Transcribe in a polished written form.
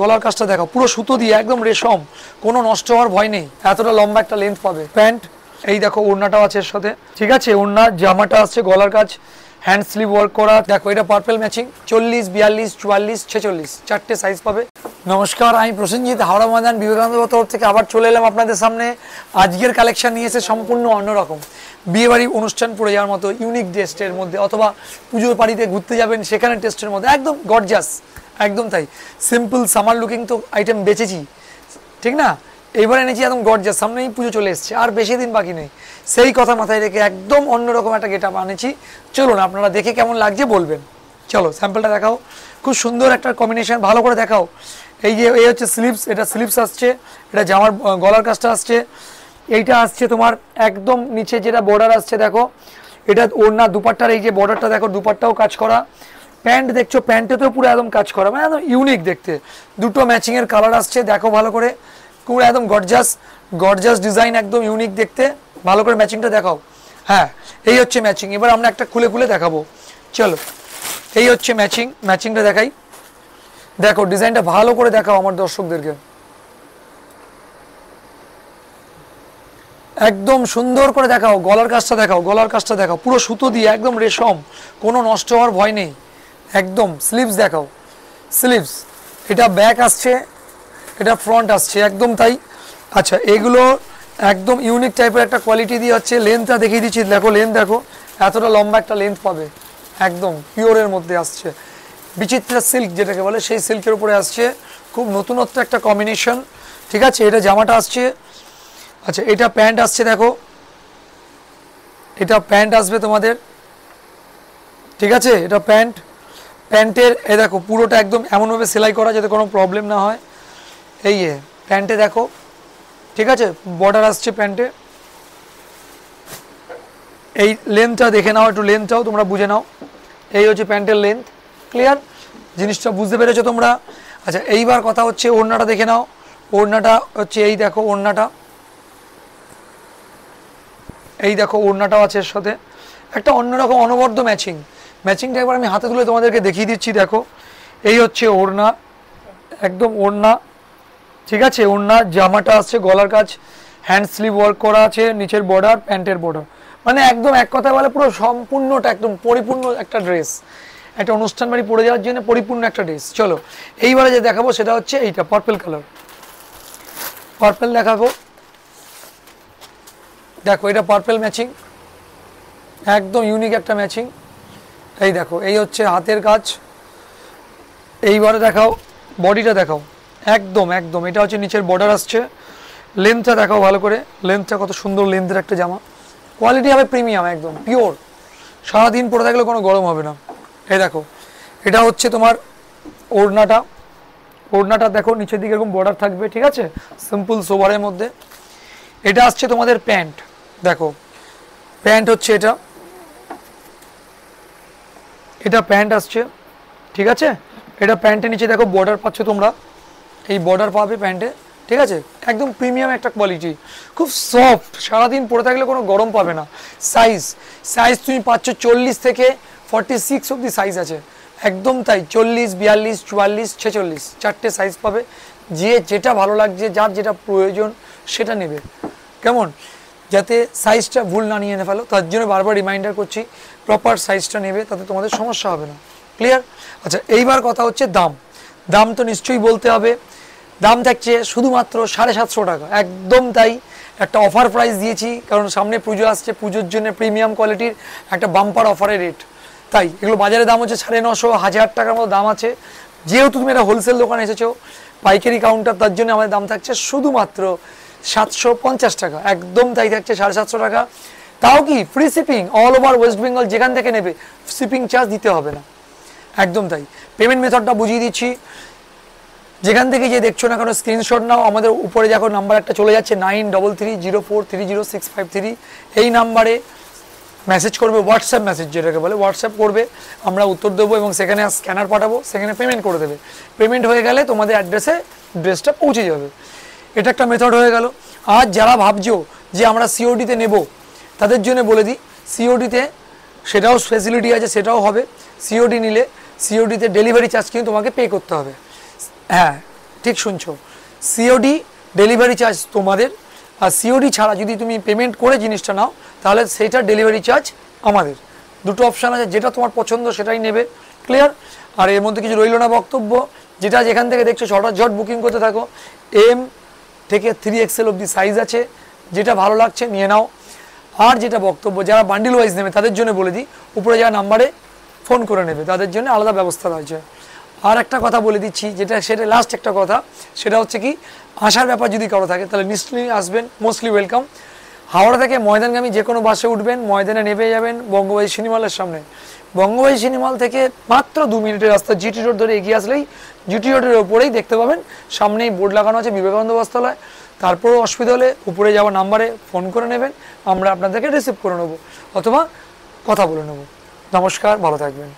গলার কাজটা দেখো পুরো সুতো দিয়ে একদম রেশম, কোনো নষ্ট হওয়ার ভয় নেই। এতটা লম্বা একটা লেন্থ পাবে। প্যান্ট এই দেখো, ওড়নাটাও আছে এর সাথে, ঠিক আছে। ওড়নার জামাটা আসছে, গলার কাজ হ্যান্ড স্লিভ ওয়ার্ক করা। দেখো এটা পার্পল ম্যাচিং, 40, 42, 44, 46 চারটে সাইজ পাবে। নমস্কার, আমি প্রসেনজিৎ, হাওড়া ময়দান বিবেকানন্দ তরফ থেকে আবার চলে এলাম আপনাদের সামনে। আজকের কালেকশন নিয়ে এসে সম্পূর্ণ অন্যরকম, বিয়েবাড়ি অনুষ্ঠান পড়ে যাওয়ার মতো ইউনিক টেস্টের মধ্যে, অথবা পুজোর বাড়িতে ঘুরতে যাবেন সেখানে টেস্টের মধ্যে একদম গর্জাস, একদম তাই। সিম্পল সামার লুকিং তো আইটেম বেচেছি, ঠিক না? এইবার এনেছি একদম গর্জাস, সামনেই পুজো চলে এসছে, আর বেশি দিন বাকি নেই। সেই কথা মাথায় রেখে একদম অন্যরকম একটা গেট আপ আনেছি। চলুন আপনারা দেখে কেমন লাগছে বলবেন। চলো স্যাম্পলটা দেখাও, খুব সুন্দর একটা কম্বিনেশন, ভালো করে দেখাও। এই যে এই হচ্ছে স্লিভস, এটা স্লিভস আসছে, এটা জামার গলার কাজটা আসছে, এইটা আসছে তোমার একদম নিচে যেটা বর্ডার আসছে দেখো, এটা ওড়না দুপাট্টার এই যে বর্ডারটা দেখো, দুপাট্টাও কাজ করা। প্যান্ট দেখছো, প্যান্টেতেও পুরো একদম কাজ করা, মানে একদম ইউনিক দেখতে। দুটো ম্যাচিংয়ের কালার আসছে, দেখো ভালো করে, পুরো একদম গর্জাস গর্জাস ডিজাইন, একদম ইউনিক দেখতে। ভালো করে ম্যাচিংটা দেখাও। হ্যাঁ, এই হচ্ছে ম্যাচিং। এবার আমরা একটা খুলে খুলে দেখাবো। চলো, এই হচ্ছে ম্যাচিং, ম্যাচিংটা দেখাই। দেখো ডিজাইনটা ভালো করে দেখাও আমার দর্শকদেরকে, একদম সুন্দর করে দেখাও। গলার কাজটা দেখাও, গলার কাজটা দেখাও, পুরো সুতো দিয়ে একদম রেশম, কোনো নষ্ট হওয়ার ভয় নেই একদম। স্লিভস দেখাও, স্লিভস, এটা ব্যাক আসছে, এটা ফ্রন্ট আসছে, একদম তাই। আচ্ছা, এগুলো একদম ইউনিক টাইপের একটা কোয়ালিটি দিয়ে হচ্ছে। লেন্থটা দেখিয়ে দিচ্ছি, দেখো লেন্থ দেখো, এতটা লম্বা একটা লেন্থ পাবে, একদম পিওরের মধ্যে আসছে। বিচিত্রা সিল্ক যেটাকে বলে, সেই সিল্কের উপরে আসছে, খুব নতুনত্ব একটা কম্বিনেশন, ঠিক আছে। এটা জামাটা আসছে। আচ্ছা, এটা প্যান্ট আসছে, দেখো এটা প্যান্ট আসবে তোমাদের, ঠিক আছে। এটা প্যান্ট, প্যান্টের এ দেখো পুরোটা একদম এমনভাবে সেলাই করা যাতে কোনো প্রবলেম না হয়। এই প্যান্টে দেখো, ঠিক আছে, বর্ডার আসছে প্যান্টে। এই লেন্থটা দেখে নাও, একটু লেন্থটাও তোমরা বুঝে নাও। এই হচ্ছে প্যান্টের লেন্থ, ক্লিয়ার? জিনিসটা বুঝতে পেরেছো তোমরা? আচ্ছা, এইবার কথা হচ্ছে ওড়নাটা দেখে নাও। ওড়নাটা হচ্ছে এই দেখো, ওড়নাটা এই দেখো, ওড়নাটাও আছে এর সাথে, একটা অন্যরকম অনবদ্য ম্যাচিং। ম্যাচিংটা একবার আমি হাতে তুলে তোমাদেরকে দেখিয়ে দিচ্ছি। দেখো এই হচ্ছে ওড়না, একদম ওড়না, ঠিক আছে। ওড়না জামাটা আসছে, গলার কাজ হ্যান্ড স্লিভ ওয়ার্ক করা আছে, নিচের বর্ডার, প্যান্টের বর্ডার, মানে একদম এক কথা বলে পুরো সম্পূর্ণটা একদম পরিপূর্ণ একটা ড্রেস, একটা অনুষ্ঠান বাড়ি পরে যাওয়ার জন্য পরিপূর্ণ একটা ড্রেস। চলো এইবারে যে দেখাবো সেটা হচ্ছে এইটা পার্পল কালার, পার্পল দেখাবো। দেখো এটা পার্পল ম্যাচিং, একদম ইউনিক একটা ম্যাচিং। এই দেখো, এই হচ্ছে হাতের কাজ। এইবারে দেখাও বডিটা, দেখাও একদম একদম, এটা হচ্ছে নিচের বর্ডার আসছে। লেন্থটা দেখাও ভালো করে, লেন্থটা কত সুন্দর লেন্থের একটা জামা, কোয়ালিটি হবে প্রিমিয়াম, একদম পিওর, সারাদিন পরে থাকলে কোনো গরম হবে না। এই দেখো, এটা হচ্ছে তোমার ওড়নাটা, ওড়নাটা দেখো নিচের দিকে এরকম বর্ডার থাকবে, ঠিক আছে, সিম্পল সোবারের মধ্যে। এটা আসছে তোমাদের প্যান্ট, দেখো প্যান্ট হচ্ছে এটা, এটা প্যান্ট আসছে, ঠিক আছে। এটা প্যান্টের নিচে দেখো বর্ডার পাচ্ছ তোমরা, এই বর্ডার পাবে প্যান্টে, ঠিক আছে। একদম প্রিমিয়াম একটা কোয়ালিটি, খুব সফট, সারাদিন পরে থাকলে কোনো গরম পাবে না। সাইজ সাইজ তুমি পাচ্ছ 40 থেকে 46 অবধি সাইজ আছে, একদম তাই। 40, 42, 44, 46 চারটে সাইজ পাবে। যে যেটা ভালো লাগছে, যার যেটা প্রয়োজন সেটা নেবে, কেমন, যাতে সাইজটা ভুল না নিয়ে ফেলো, তার জন্য বারবার রিমাইন্ডার করছি, প্রপার সাইজটা নেবে, তাতে তোমাদের সমস্যা হবে না, ক্লিয়ার? আচ্ছা, এইবার কথা হচ্ছে দাম। দাম তো নিশ্চয়ই বলতে হবে। দাম থাকছে শুধুমাত্র 750 টাকা, একদম তাই। একটা অফার প্রাইস দিয়েছি, কারণ সামনে পুজো আসছে, পুজোর জন্য প্রিমিয়াম কোয়ালিটির একটা বাম্পার অফারের রেট। তাই এগুলো বাজারে দাম হচ্ছে 950, 1000 টাকার মতো দাম আছে। যেহেতু তুমি একটা হোলসেল দোকানে এসেছো, পাইকারি কাউন্টার, তার জন্য আমাদের দাম থাকছে শুধুমাত্র 750 টাকা, একদম তাই থাকছে 750 টাকা। তাও কি free shipping, all over West Bengal যেখান থেকে নেবে শিপিং চার্জ দিতে হবে না, একদম তাই। পেমেন্ট মেথডটা বুঝিয়ে দিচ্ছি, যেখান থেকে যে দেখছো না কেন স্ক্রিনশট নাও। আমাদের উপরে দেখো নাম্বার একটা চলে যাচ্ছে 9330430653, এই নাম্বারে মেসেজ করবে, হোয়াটসঅ্যাপ মেসেজ যেটাকে বলে, হোয়াটসঅ্যাপ করবে, আমরা উত্তর দেবো এবং সেখানে স্ক্যানার পাঠাবো, সেখানে পেমেন্ট করে দেবে। পেমেন্ট হয়ে গেলে তোমাদের অ্যাড্রেসে ড্রেসটা পৌঁছে যাবে। এটা একটা মেথড হয়ে গেল। আর যারা ভাবছো যে আমরা সিওডিতে নেব, তাদের জন্য বলে দিই, সিওডিতে সেটাও ফেসিলিটি আছে, সেটাও হবে। সিওডি নিলে সিওডিতে ডেলিভারি চার্জ কিন্তু তোমাকে পে করতে হবে। হ্যাঁ, ঠিক শুনছো, সিওডি ডেলিভারি চার্জ তোমাদের, আর সিওডি ছাড়া যদি তুমি পেমেন্ট করে জিনিসটা নাও তাহলে সেইটা ডেলিভারি চার্জ আমাদের। দুটো অপশান আছে, যেটা তোমার পছন্দ সেটাই নেবে। ক্লিয়ার? আর এর মধ্যে কিছু রইল না বক্তব্য, যেটা যেখান থেকে দেখছো ঝট বুকিং করতে থাকো। এম থেকে 3XL অবধি সাইজ আছে, যেটা ভালো লাগছে নিয়ে নাও। আর যেটা বক্তব্য, যারা বান্ডিল ওয়াইজ নেবে তাদের জন্য বলে দিই, উপরে যারা নাম্বারে ফোন করে নেবে তাদের জন্য আলাদা ব্যবস্থা রয়েছে। আর একটা কথা বলে দিচ্ছি, সেটা লাস্ট একটা কথা, সেটা হচ্ছে কি, আসার ব্যাপার যদি কারো থাকে তাহলে নিশ্চয়ই আসবেন, মোস্টলি ওয়েলকাম। হাওড়া থেকে ময়দানগামী যে কোনো বাসে উঠবেন, ময়দানে নেমে যাবেন বঙ্গবাহী সিনেমালের সামনে। বঙ্গবাহী সিনেমাল থেকে মাত্র 2 মিনিটের রাস্তা, জিটি রোড ধরে এগিয়ে আসলেই জিটি রোডের ওপরেই দেখতে পাবেন, সামনেই বোর্ড লাগানো আছে বিবেকানন্দ বস্ত্রালয়। তারপরেও অসুবিধা হলে উপরে যাওয়া নাম্বারে ফোন করে নেবেন, আমরা আপনাদেরকে রিসিভ করে নেবো অথবা কথা বলে নেবো। নমস্কার, ভালো থাকবেন।